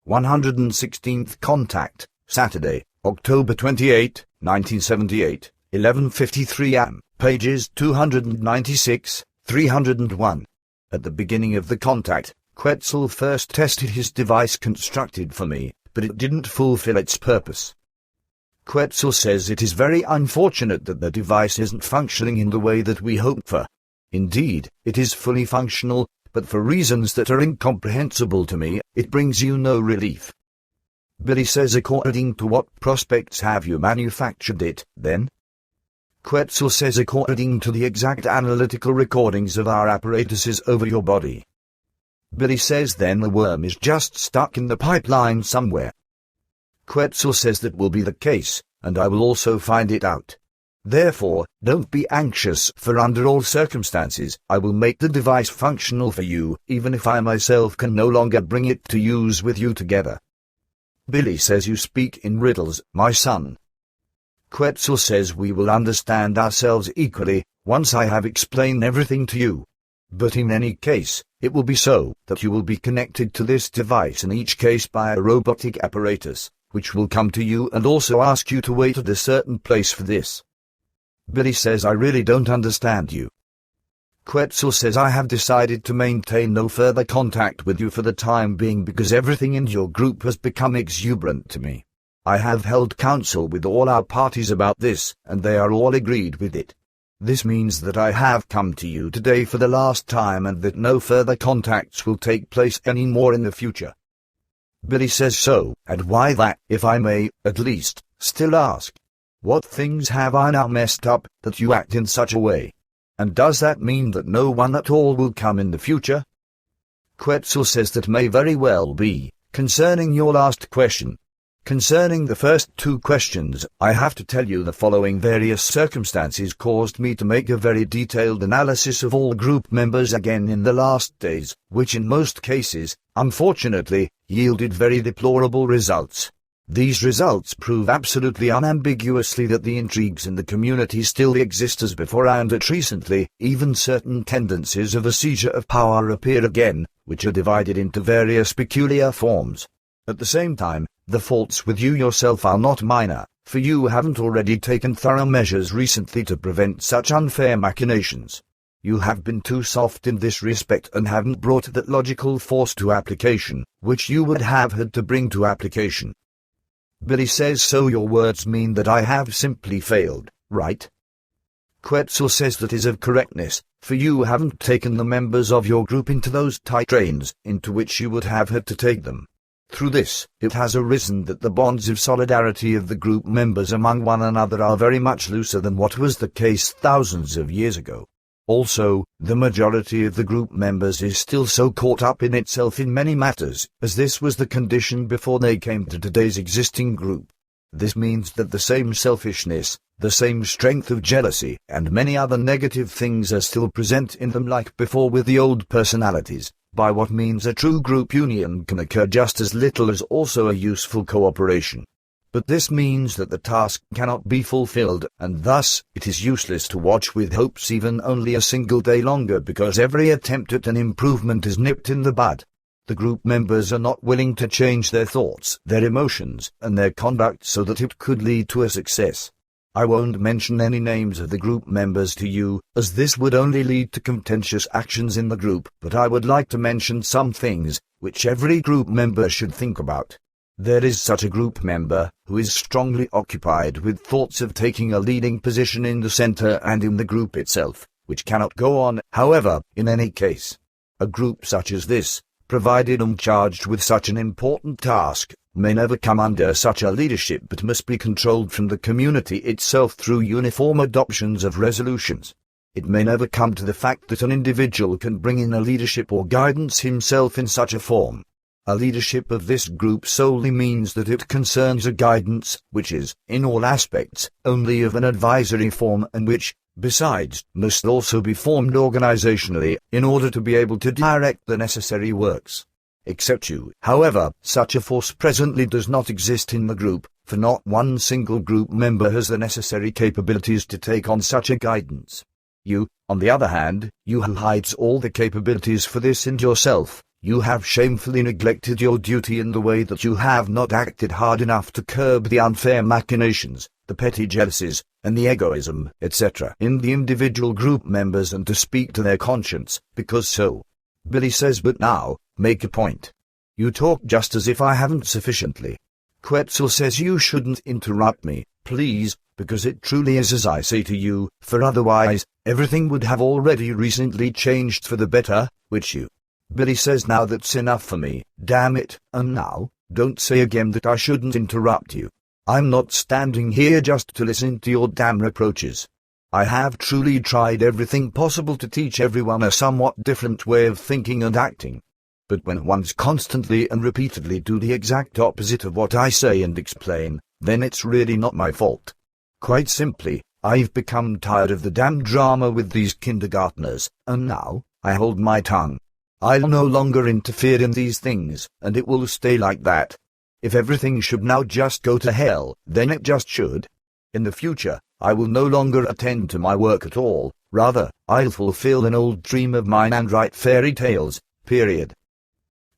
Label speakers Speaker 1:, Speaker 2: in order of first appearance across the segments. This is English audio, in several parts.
Speaker 1: 116th Contact, Saturday, October 28, 1978, 11:53 am, pages 296, 301. At the beginning of the contact, Quetzal first tested his device constructed for me, but it didn't fulfill its purpose. Quetzal says it is very unfortunate that the device isn't functioning in the way that we hoped for. Indeed, it is fully functional, but for reasons that are incomprehensible to me, it brings you no relief. Billy says, according to what prospects have you manufactured it, then? Quetzal says, according to the exact analytical recordings of our apparatuses over your body. Billy says, then the worm is just stuck in the pipeline somewhere. Quetzal says that will be the case, and I will also find it out. Therefore, don't be anxious, for under all circumstances, I will make the device functional for you, even if I myself can no longer bring it to use with you together. Billy says, you speak in riddles, my son. Quetzal says, we will understand ourselves equally, once I have explained everything to you. But in any case, it will be so, that you will be connected to this device in each case by a robotic apparatus, which will come to you and also ask you to wait at a certain place for this. Billy says, I really don't understand you. Quetzal says, I have decided to maintain no further contact with you for the time being because everything in your group has become exuberant to me. I have held council with all our parties about this, and they are all agreed with it. This means that I have come to you today for the last time and that no further contacts will take place any more in the future. Billy says, so, and why that, if I may, at least, still ask? What things have I now messed up, that you act in such a way? And does that mean that no one at all will come in the future? Quetzal says that may very well be. Concerning your last question. Concerning the first two questions, I have to tell you the following: various circumstances caused me to make a very detailed analysis of all group members again in the last days, which in most cases, unfortunately, yielded very deplorable results. These results prove absolutely unambiguously that the intrigues in the community still exist as before, and that recently, even certain tendencies of a seizure of power appear again, which are divided into various peculiar forms. At the same time, the faults with you yourself are not minor, for you haven't already taken thorough measures recently to prevent such unfair machinations. You have been too soft in this respect and haven't brought that logical force to application, which you would have had to bring to application. Billy says, so your words mean that I have simply failed, right? Quetzal says that is of correctness, for you haven't taken the members of your group into those tight trains into which you would have had to take them. Through this, it has arisen that the bonds of solidarity of the group members among one another are very much looser than what was the case thousands of years ago. Also, the majority of the group members is still so caught up in itself in many matters, as this was the condition before they came to today's existing group. This means that the same selfishness, the same strength of jealousy, and many other negative things are still present in them like before with the old personalities, by what means a true group union can occur just as little as also a useful cooperation. But this means that the task cannot be fulfilled, and thus it is useless to watch with hopes even only a single day longer, because every attempt at an improvement is nipped in the bud. The group members are not willing to change their thoughts, their emotions, and their conduct so that it could lead to a success. I won't mention any names of the group members to you, as this would only lead to contentious actions in the group, but I would like to mention some things, which every group member should think about. There is such a group member, who is strongly occupied with thoughts of taking a leading position in the center and in the group itself, which cannot go on, however, in any case. A group such as this, provided charged with such an important task, may never come under such a leadership but must be controlled from the community itself through uniform adoptions of resolutions. It may never come to the fact that an individual can bring in a leadership or guidance himself in such a form. A leadership of this group solely means that it concerns a guidance, which is, in all aspects, only of an advisory form and which, besides, must also be formed organizationally, in order to be able to direct the necessary works. Except you, however, such a force presently does not exist in the group, for not one single group member has the necessary capabilities to take on such a guidance. You, on the other hand, you who hides all the capabilities for this in yourself, You have shamefully neglected your duty in the way that you have not acted hard enough to curb the unfair machinations, the petty jealousies, and the egoism, etc. in the individual group members and to speak to their conscience, because so. Billy says, but now, make a point. You talk just as if I haven't sufficiently. Quetzal says you shouldn't interrupt me, please, because it truly is as I say to you, for otherwise, everything would have already recently changed for the better, which you. Billy says, now that's enough for me, damn it, and now, don't say again that I shouldn't interrupt you. I'm not standing here just to listen to your damn reproaches. I have truly tried everything possible to teach everyone a somewhat different way of thinking and acting. But when one's constantly and repeatedly do the exact opposite of what I say and explain, then it's really not my fault. Quite simply, I've become tired of the damn drama with these kindergartners, and now, I hold my tongue. I'll no longer interfere in these things, and it will stay like that. If everything should now just go to hell, then it just should. In the future, I will no longer attend to my work at all, rather, I'll fulfill an old dream of mine and write fairy tales, period.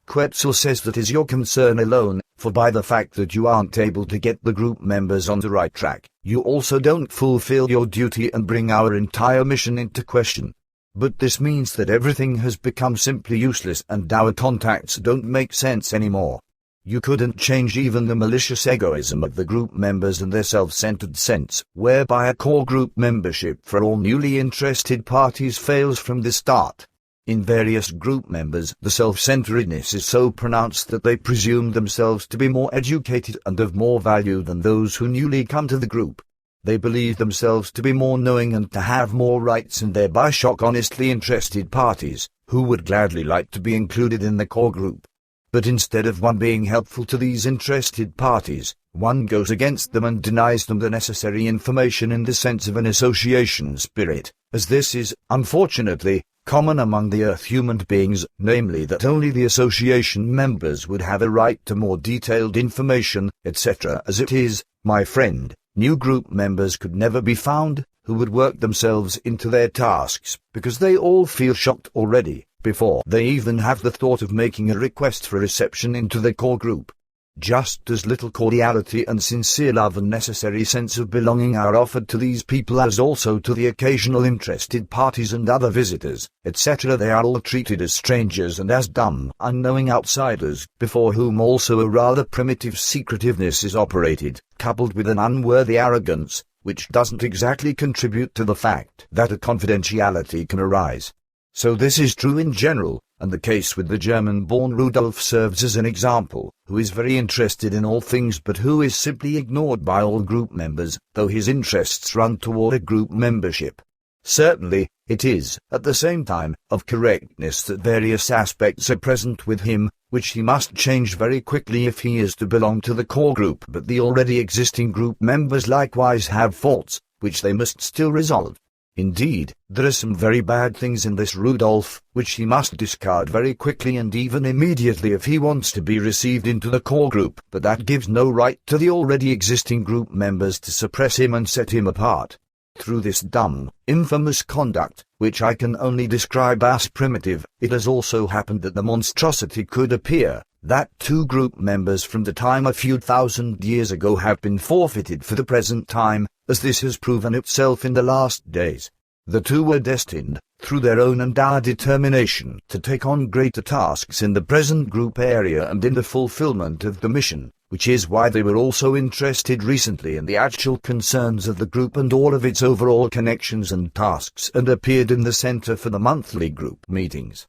Speaker 1: Quetzal says that is your concern alone, for by the fact that you aren't able to get the group members on the right track, you also don't fulfill your duty and bring our entire mission into question. But this means that everything has become simply useless and our contacts don't make sense anymore. You couldn't change even the malicious egoism of the group members and their self-centered sense, whereby a core group membership for all newly interested parties fails from the start. In various group members, the self-centeredness is so pronounced that they presume themselves to be more educated and of more value than those who newly come to the group. They believe themselves to be more knowing and to have more rights and thereby shock honestly interested parties, who would gladly like to be included in the core group. But instead of one being helpful to these interested parties, one goes against them and denies them the necessary information in the sense of an association spirit, as this is, unfortunately, common among the Earth human beings, namely that only the association members would have a right to more detailed information, etc. As it is, my friend, new group members could never be found, who would work themselves into their tasks, because they all feel shocked already, before they even have the thought of making a request for reception into the core group. Just as little cordiality and sincere love and necessary sense of belonging are offered to these people as also to the occasional interested parties and other visitors, etc. They are all treated as strangers and as dumb, unknowing outsiders, before whom also a rather primitive secretiveness is operated, coupled with an unworthy arrogance, which doesn't exactly contribute to the fact that a confidentiality can arise. So this is true in general, and the case with the German-born Rudolf serves as an example, who is very interested in all things but who is simply ignored by all group members, though his interests run toward a group membership. Certainly, it is, at the same time, of correctness that various aspects are present with him, which he must change very quickly if he is to belong to the core group, but the already existing group members likewise have faults, which they must still resolve. Indeed, there are some very bad things in this Rudolf, which he must discard very quickly and even immediately if he wants to be received into the core group, but that gives no right to the already existing group members to suppress him and set him apart. Through this dumb, infamous conduct, which I can only describe as primitive, it has also happened that the monstrosity could appear, that two group members from the time a few thousand years ago have been forfeited for the present time, as this has proven itself in the last days. The two were destined, through their own and our determination, to take on greater tasks in the present group area and in the fulfillment of the mission, which is why they were also interested recently in the actual concerns of the group and all of its overall connections and tasks and appeared in the center for the monthly group meetings.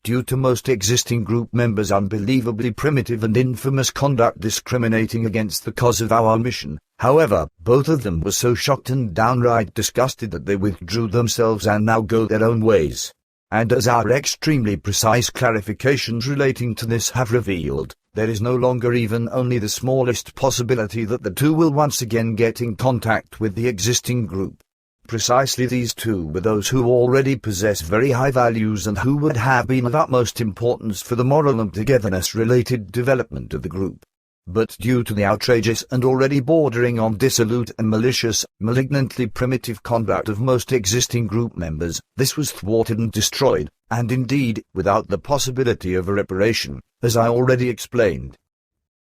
Speaker 1: Due to most existing group members' unbelievably primitive and infamous conduct discriminating against the cause of our mission, however, both of them were so shocked and downright disgusted that they withdrew themselves and now go their own ways. And as our extremely precise clarifications relating to this have revealed, there is no longer even only the smallest possibility that the two will once again get in contact with the existing group. Precisely these two were those who already possess very high values and who would have been of utmost importance for the moral and togetherness-related development of the group. But due to the outrageous and already bordering on dissolute and malicious, malignantly primitive conduct of most existing group members, this was thwarted and destroyed, and indeed, without the possibility of a reparation, as I already explained.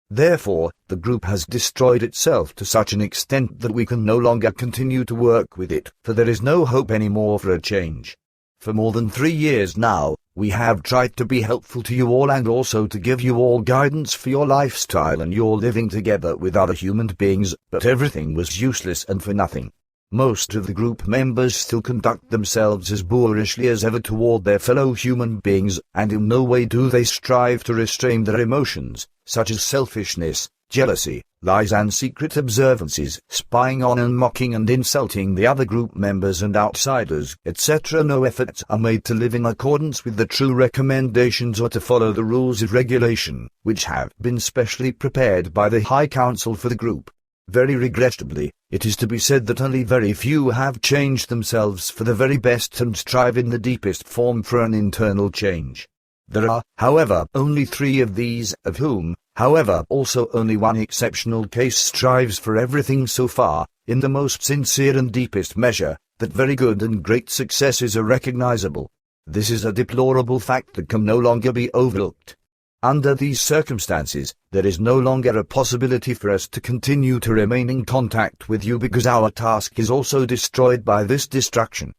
Speaker 1: Therefore, the group has destroyed itself to such an extent that we can no longer continue to work with it, for there is no hope anymore for a change. For more than 3 years now, we have tried to be helpful to you all and also to give you all guidance for your lifestyle and your living together with other human beings, but everything was useless and for nothing. Most of the group members still conduct themselves as boorishly as ever toward their fellow human beings, and in no way do they strive to restrain their emotions, such as selfishness, jealousy, lies and secret observances, spying on and mocking and insulting the other group members and outsiders, etc. No efforts are made to live in accordance with the true recommendations or to follow the rules of regulation, which have been specially prepared by the High Council for the group. Very regrettably, it is to be said that only very few have changed themselves for the very best and strive in the deepest form for an internal change. There are, however, only 3 of these, of whom, however, also only one exceptional case strives for everything so far, in the most sincere and deepest measure, that very good and great successes are recognizable. This is a deplorable fact that can no longer be overlooked. Under these circumstances, there is no longer a possibility for us to continue to remain in contact with you because our task is also destroyed by this destruction.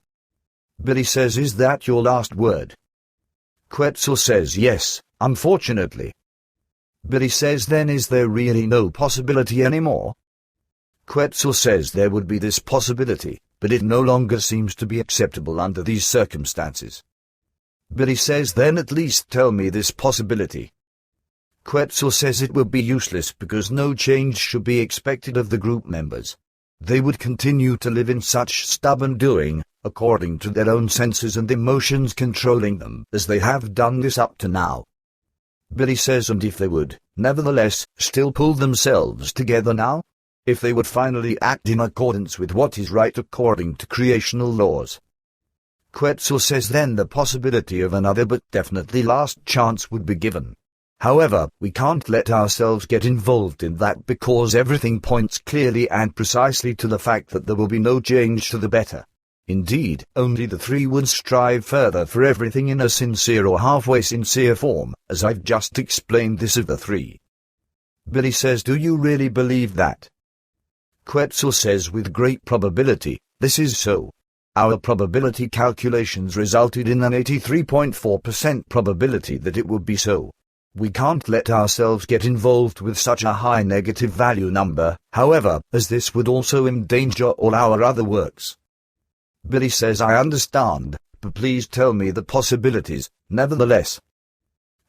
Speaker 1: Billy says, is that your last word? Quetzal says, yes, unfortunately. Billy says, then is there really no possibility anymore? Quetzal says there would be this possibility, but it no longer seems to be acceptable under these circumstances. Billy says, then at least tell me this possibility. Quetzal says it will be useless because no change should be expected of the group members. They would continue to live in such stubborn doing, according to their own senses and emotions controlling them, as they have done this up to now. Billy says, and if they would, nevertheless, still pull themselves together now? If they would finally act in accordance with what is right according to creational laws? Quetzal says, then the possibility of another but definitely last chance would be given. However, we can't let ourselves get involved in that because everything points clearly and precisely to the fact that there will be no change to the better. Indeed, only the 3 would strive further for everything in a sincere or halfway sincere form, as I've just explained this of the 3. Billy says, do you really believe that? Quetzal says, with great probability, this is so. Our probability calculations resulted in an 83.4% probability that it would be so. We can't let ourselves get involved with such a high negative value number, however, as this would also endanger all our other works. Billy says, I understand, but please tell me the possibilities, nevertheless.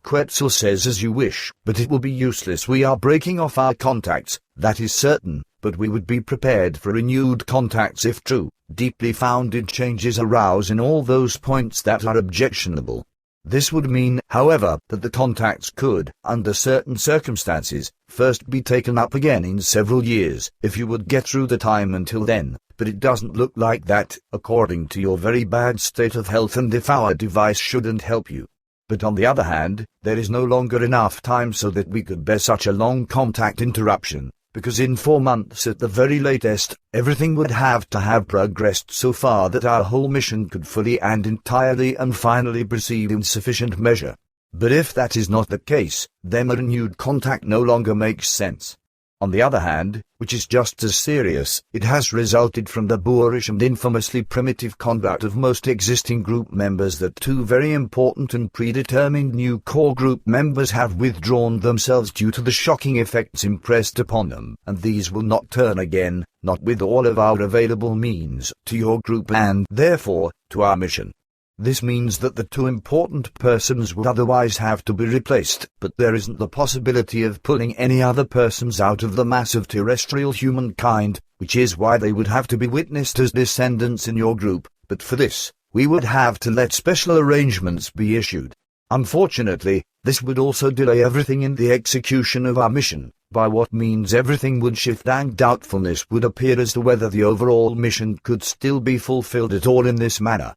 Speaker 1: Quetzal says, as you wish, but it will be useless. We are breaking off our contacts, that is certain, but we would be prepared for renewed contacts if true, deeply founded changes arouse in all those points that are objectionable. This would mean, however, that the contacts could, under certain circumstances, first be taken up again in several years, if you would get through the time until then, but it doesn't look like that, according to your very bad state of health, and if our device shouldn't help you. But on the other hand, there is no longer enough time so that we could bear such a long contact interruption, because in 4 months at the very latest, everything would have to have progressed so far that our whole mission could fully and entirely and finally proceed in sufficient measure. But if that is not the case, then a renewed contact no longer makes sense. On the other hand, which is just as serious, it has resulted from the boorish and infamously primitive conduct of most existing group members that 2 very important and predetermined new core group members have withdrawn themselves due to the shocking effects impressed upon them, and these will not turn again, not with all of our available means, to your group and, therefore, to our mission. This means that the 2 important persons would otherwise have to be replaced, but there isn't the possibility of pulling any other persons out of the mass of terrestrial humankind, which is why they would have to be witnessed as descendants in your group, but for this, we would have to let special arrangements be issued. Unfortunately, this would also delay everything in the execution of our mission, by what means everything would shift and doubtfulness would appear as to whether the overall mission could still be fulfilled at all in this manner.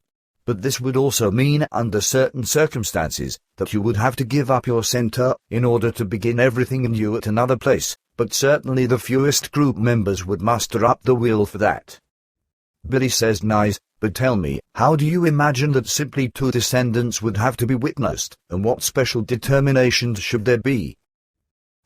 Speaker 1: but this would also mean, under certain circumstances, that you would have to give up your center in order to begin everything anew at another place, but certainly the fewest group members would muster up the will for that. Billy says, nice, but tell me, how do you imagine that simply 2 descendants would have to be witnessed, and what special determinations should there be?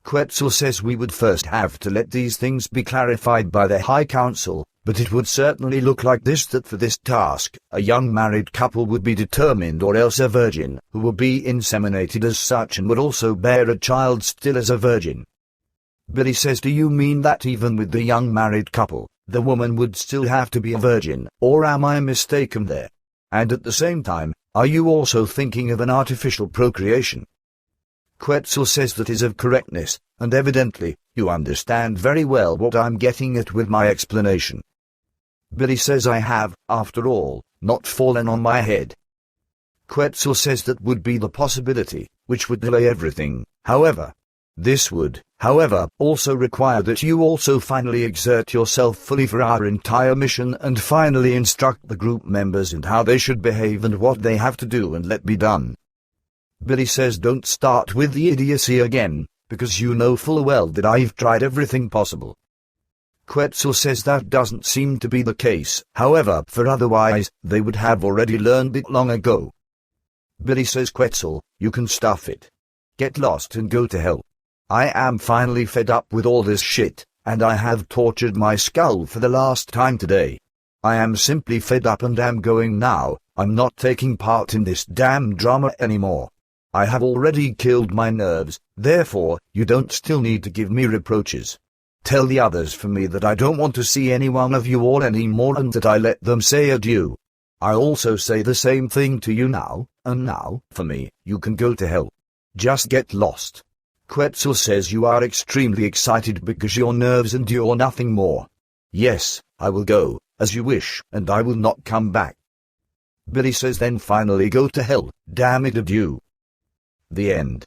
Speaker 1: Quetzal says we would first have to let these things be clarified by the High Council, but it would certainly look like this, that for this task, a young married couple would be determined, or else a virgin, who will be inseminated as such and would also bear a child still as a virgin. Billy says, do you mean that even with the young married couple, the woman would still have to be a virgin, or am I mistaken there? And at the same time, are you also thinking of an artificial procreation? Quetzal says that is of correctness, and evidently, you understand very well what I'm getting at with my explanation. Billy says I have, after all, not fallen on my head. Quetzal says that would be the possibility, which would delay everything, however. This would, however, also require that you also finally exert yourself fully for our entire mission and finally instruct the group members in how they should behave and what they have to do and let be done. Billy says don't start with the idiocy again, because you know full well that I've tried everything possible. Quetzal says that doesn't seem to be the case, however, for otherwise, they would have already learned it long ago. Billy says, Quetzal, you can stuff it. Get lost and go to hell. I am finally fed up with all this shit, and I have tortured my skull for the last time today. I am simply fed up and am going now. I'm not taking part in this damn drama anymore. I have already killed my nerves, therefore, you don't still need to give me reproaches. Tell the others for me that I don't want to see any one of you all anymore and that I let them say adieu. I also say the same thing to you now, and now, for me, you can go to hell. Just get lost. Quetzal says you are extremely excited because your nerves endure nothing more. Yes, I will go, as you wish, and I will not come back. Billy says then finally go to hell, damn it, adieu. The end.